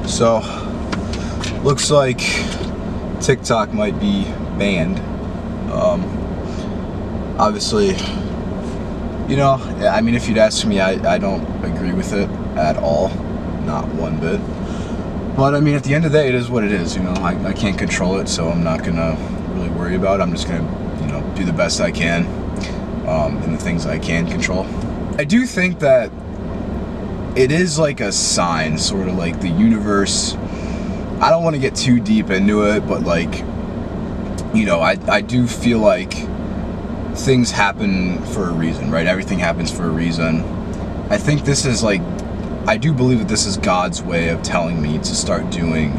So, looks like TikTok might be banned. Obviously, you know, I mean, if you'd ask me, I don't agree with it at all, not one bit. But I mean, at the end of the day, it is what it is, you know. I can't control it, so I'm not gonna really worry about it. I'm just gonna, you know, do the best I can in the things I can control. I do think that it is like a sign, sort of like the universe. I don't want to get too deep into it, but like, you know, I do feel like things happen for a reason, right? Everything happens for a reason. I think this is like, I do believe that this is God's way of telling me to start doing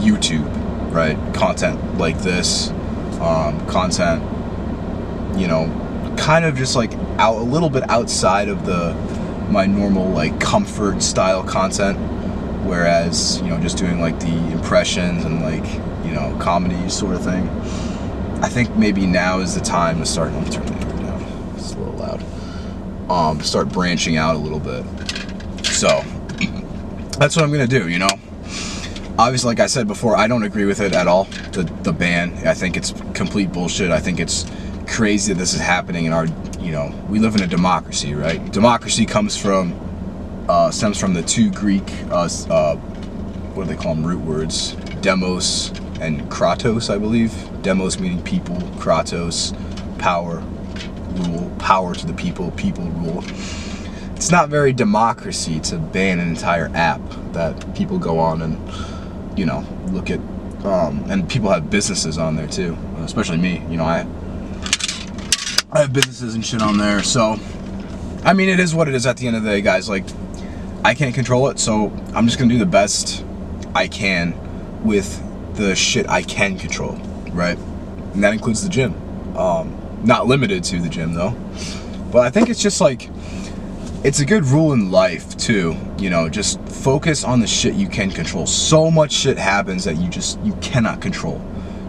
YouTube, right? Content like this, content, you know, kind of just like a little bit outside of my normal like comfort style content, whereas, you know, just doing like the impressions and like, you know, comedy sort of thing. I think maybe now is the time to start. Let me turn the air down. It's a little loud. Start branching out a little bit. So that's what I'm gonna do. You know, obviously, like I said before, I don't agree with it at all. The ban. I think it's complete bullshit. I think it's crazy that this is happening in our. You know, we live in a democracy, right? Democracy stems from the two Greek, what do they call them, root words? Demos and kratos, I believe. Demos meaning people, kratos, power, rule, power to the people, people rule. It's not very democracy to ban an entire app that people go on and, you know, look at, and people have businesses on there too, especially me. You know, I have businesses and shit on there, so, I mean, it is what it is at the end of the day, guys. Like, I can't control it, so I'm just gonna do the best I can with the shit I can control, right? And that includes the gym. Not limited to the gym, though. But I think it's just like, it's a good rule in life, too. You know, just focus on the shit you can control. So much shit happens that you cannot control.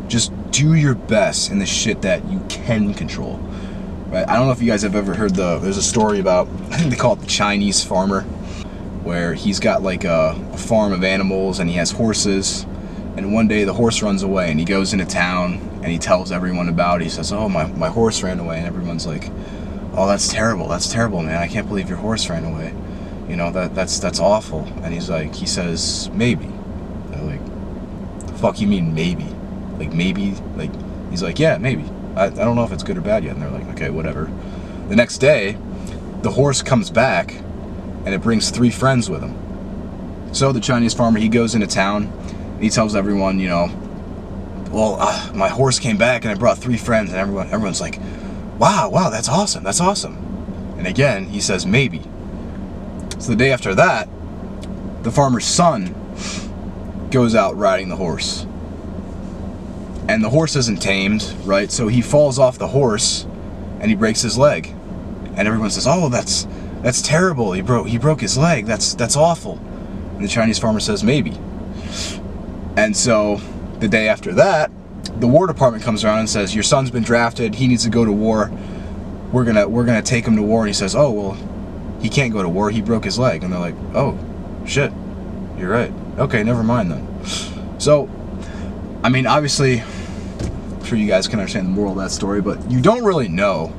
Just do your best in the shit that you can control. Right? I don't know if you guys have ever heard there's a story about, I think they call it the Chinese farmer, where he's got like a farm of animals and he has horses, and one day the horse runs away and he goes into town and he tells everyone about it. He says, oh, my horse ran away, and everyone's like, oh, that's terrible, man, I can't believe your horse ran away, you know, that's awful. And he says, maybe. They're like, the fuck you mean maybe? Like maybe? Like, he's like, yeah, maybe. I don't know if it's good or bad yet. And they're like, okay, whatever. The next day, the horse comes back, and it brings 3 friends with him. So the Chinese farmer, he goes into town, and he tells everyone, you know, well, my horse came back, and I brought 3 friends, and everyone's like, wow, that's awesome. And again, he says, maybe. So the day after that, the farmer's son goes out riding the horse. And the horse isn't tamed, right? So he falls off the horse and he breaks his leg. And everyone says, oh, that's terrible. He broke his leg. That's awful. And the Chinese farmer says, maybe. And so the day after that, the War Department comes around and says, your son's been drafted. He needs to go to war. We're gonna take him to war. And he says, oh, well, he can't go to war. He broke his leg. And they're like, oh, shit. You're right. Okay, never mind then. So, I mean, obviously, I'm sure you guys can understand the moral of that story, but you don't really know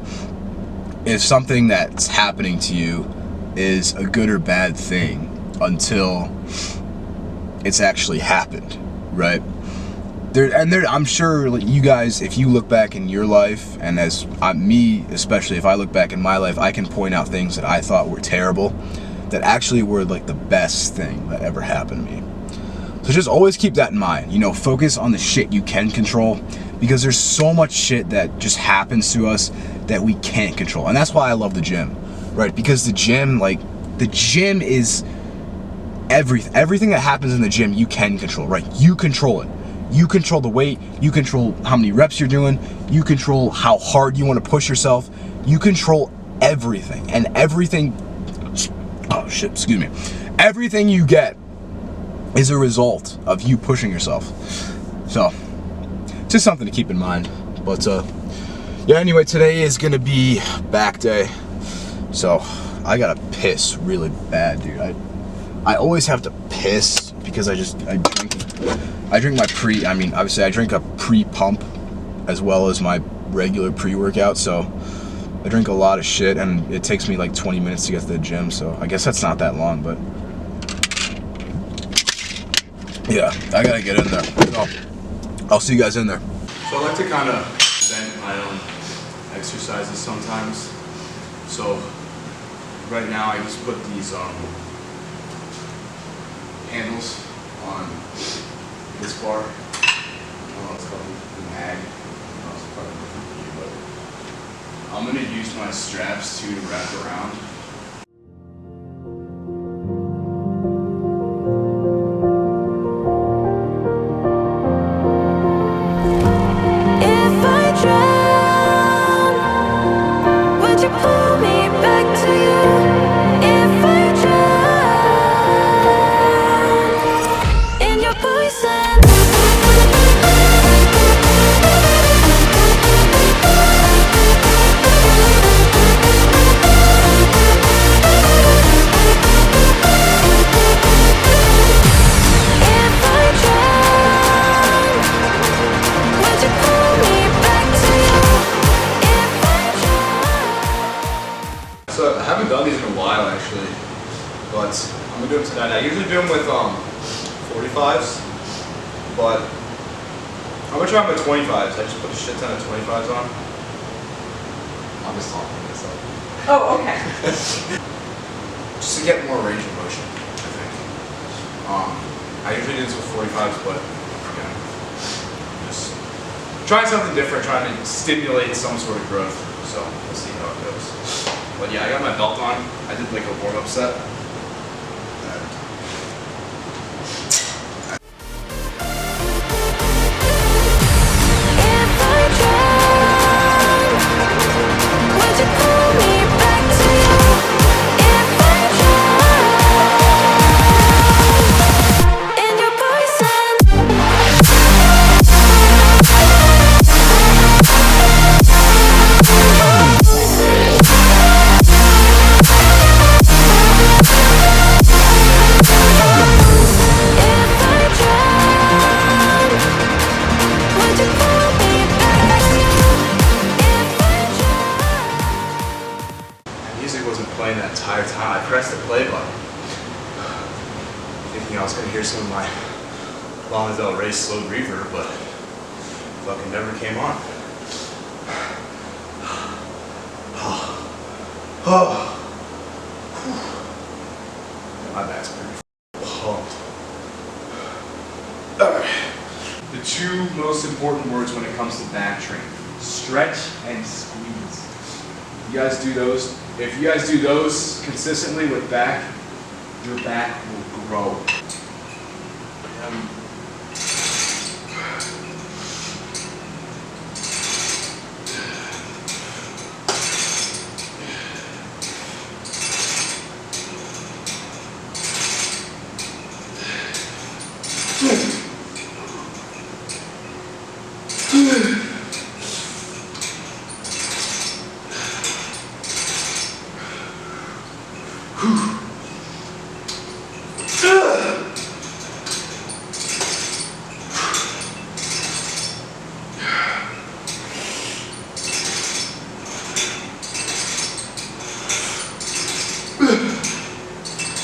if something that's happening to you is a good or bad thing until it's actually happened, right? I'm sure you guys, if you look back in your life, and as me especially, if I look back in my life, I can point out things that I thought were terrible that actually were like the best thing that ever happened to me. So just always keep that in mind. You know, focus on the shit you can control, because there's so much shit that just happens to us that we can't control. And that's why I love the gym, right? Because the gym is everything that happens in the gym you can control, right? You control it. You control the weight, you control how many reps you're doing, you control how hard you want to push yourself, you control everything. And everything, everything you get is a result of you pushing yourself. So, just something to keep in mind. But yeah, anyway, today is gonna be back day, so I gotta piss really bad, dude. I always have to piss because I drink my obviously I drink a pre-pump as well as my regular pre-workout, so I drink a lot of shit, and it takes me like 20 minutes to get to the gym, so I guess that's not that long, but yeah, I gotta get in there. So I'll see you guys in there. So I like to kind of vent my own exercises sometimes. So right now I just put these handles on this bar. I don't know, it's called the mag. I don't know, it's probably different for you, but I'm gonna use my straps to wrap around. So I haven't done these in a while actually, but I'm gonna do them tonight. I usually do them with 45s, but I'm gonna try them with 25s. I just put a shit ton of 25s on. I'm just talking to myself. Oh, okay. Just to get more range of motion, I think. I usually do this with 45s, but again, just trying something different, trying to stimulate some sort of growth. So we'll see how it goes. But yeah, I got my belt on. I did like a warm-up set. Music wasn't playing that entire time. I pressed the play button, thinking I was going to hear some of my Lana Del Rey slow reverb, but fucking never came on. My back's pretty pumped. Alright. The two most important words when it comes to back training: stretch and squeeze. You guys do those. If you guys do those consistently with back, your back will grow.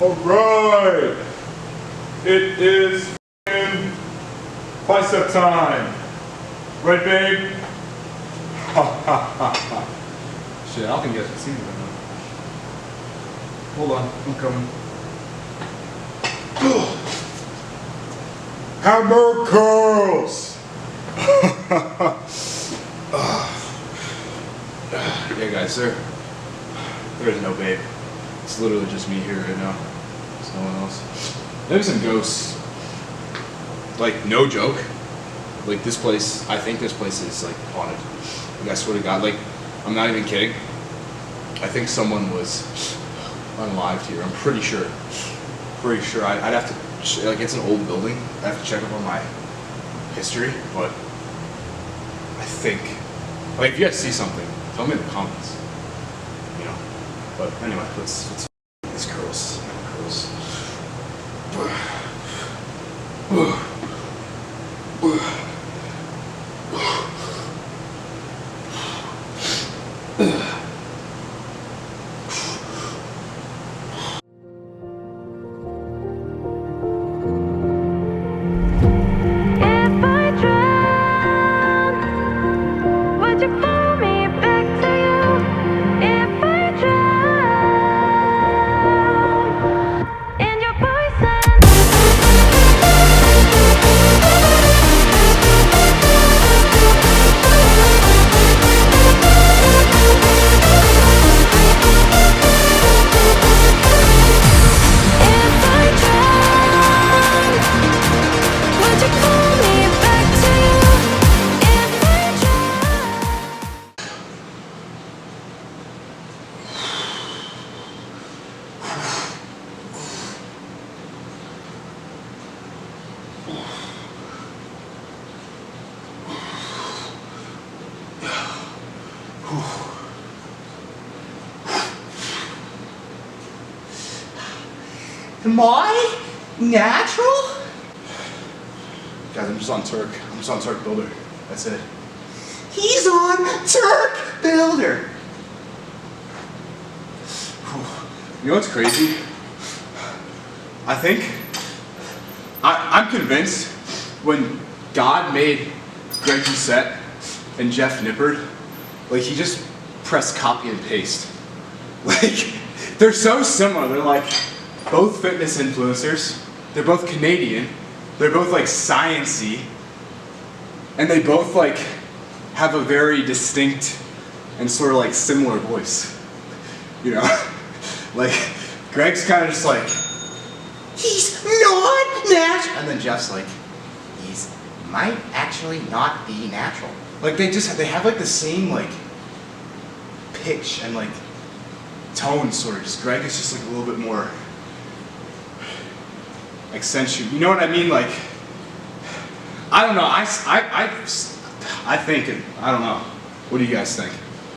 Alright, it is bicep time. Right, babe? Ha ha ha ha. Shit, I don't think you guys can see me right now. Hold on, I'm coming. Hammer curls! Yeah, guys, there's no babe. It's literally just me here right now. There's no one else. Maybe some ghosts. Like, no joke. Like, this place, I think this place is, like, haunted. Like, I swear to God, like, I'm not even kidding. I think someone was unalived here. I'm pretty sure. I'd have to, like, it's an old building. I have to check up on my history, but I think, like, if you guys see something, tell me in the comments. You know? But anyway, let's these curls. Am I natural? Guys, I'm just on Turk. I'm just on Turk Builder. That's it. He's on Turk Builder. You know what's crazy? I'm convinced when God made Greg Doucette and Jeff Nippard, like he just pressed copy and paste. Like, they're so similar. They're like both fitness influencers. They're both Canadian. They're both like science-y. And they both like have a very distinct and sort of like similar voice. You know? Like, Greg's kind of just like, He's not natural. and then Jeff's like, He's might actually not be natural. like they have like the same like pitch and like tone sort of. Just Greg is just like a little bit more accentuated. You know what I mean? Like, I don't know. I think, I don't know. What do you guys think?